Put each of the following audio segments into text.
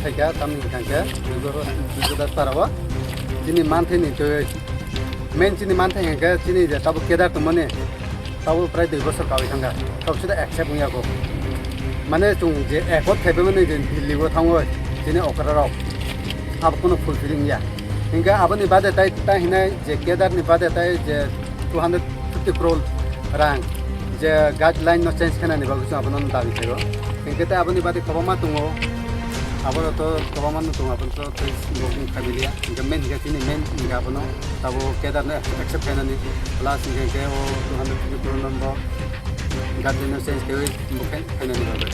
থেকে তামিল খানকে দুদাস পারাবো চিনি মানথেনি তো মেন চিনি মানথেঙ্গে চিনি যে তাবো কেদার তো মানে তাবো প্রায় 2 বছর কাবি থাঙ্গা তব সেটা একসেপ্ট বুইয়াকো মানে जों যে একত থাইবে মানে যে দিল্লিবো থাঙ্গো চিনি অকরারাव अब কোনো ফুলফিলিং या हिंगा आबनि बादे ताइ हिनाय जे केदारनि बादे ताइ जे 250 crore रां जे गाइडलाइन न चेंज खानानि बागै जों आपन दाबि थायो हिंगा ताइ आबनि बादे खबमा दङो आबो तो खबमा न दङ आपन तो लोगनि खाबिलिया हिंगा मेन हिंगा चिनि मेन हिंगा आपन ताबो केदारनि एक्सेप्ट खानानि प्लस हिंगा के ओ 250 crore नम्बर गाइडलाइन न चेंज खायो मुखे खानानि बागै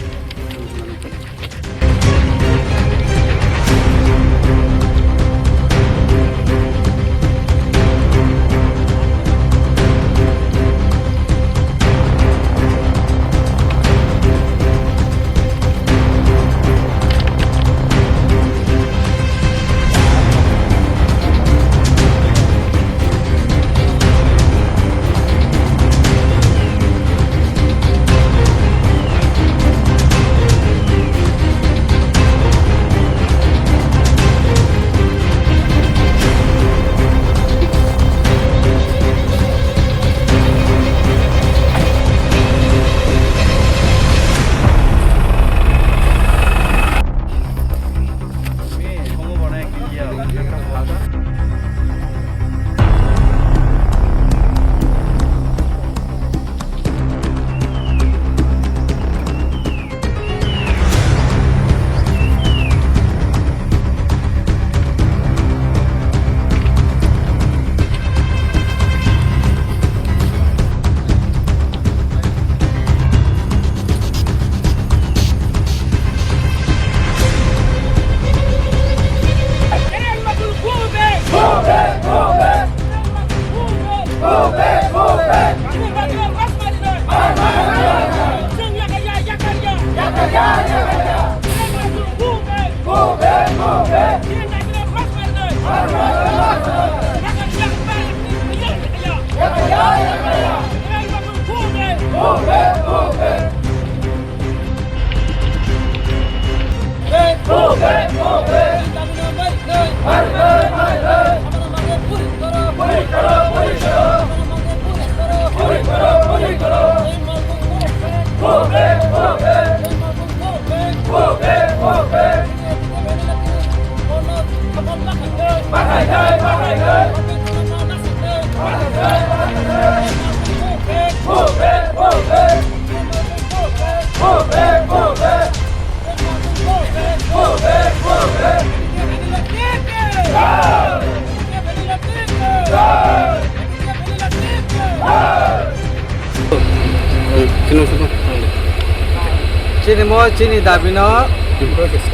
Sini mo sini dabi no.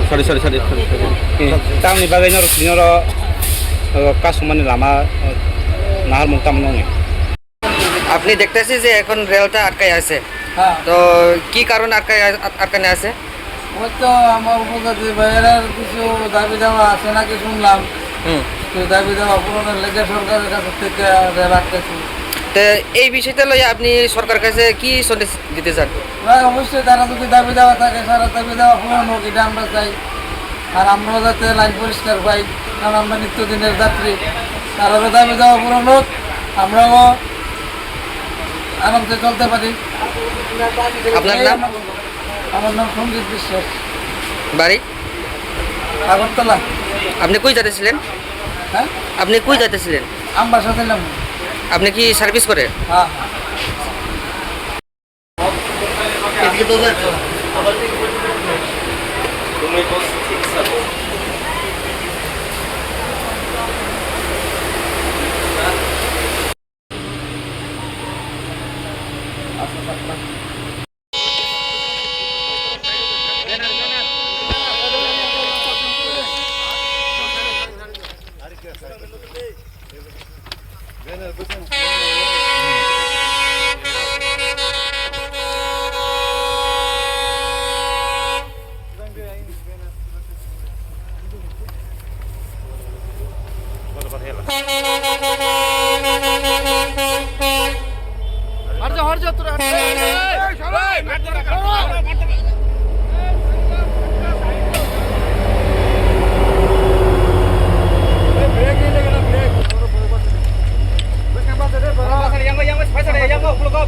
Sorry. Tang ni bagay no sinoro kasumani lama nahar muntam nongi. আপনি দেখতেছি যে এখন রেলটা আটকায় আছে তো কি কারণে আটকানে আছে ওই তো আমার উপজাতি ভাইয়ের কিছু দাবি দেওয়া আছে নাকি শুনলাম তো দাবি দেওয়া পুরনো লেগে সরকারের কাছ থেকে রেল আটকেছে তো এই বিষয়টা লইয়া আপনি সরকারের কাছে কি সন্দেশ দিতে চান অবশ্যই তারা যদি দাবি দেওয়া থাকে সারা দাবি দেওয়া পূরণ হোক এটা আমরা চাই আর আমরাও যাতে লাইন পরিষ্কার পাই কারণ আমরা নিত্যদিনের যাত্রী তারারও দাবি দেওয়া পূরণ হোক আমরাও আরামসে চলতে পারি আপনার নাম আমার নাম সঞ্জিত বিশ্বাস বাড়ি আগরতলা আপনি কই যাইতেছিলেন হ্যাঁ আপনি কই যাইতেছিলেন আমার সাথে নাম আপনি কি সার্ভিস করে হ্যাঁ yang yang sepeda yang kok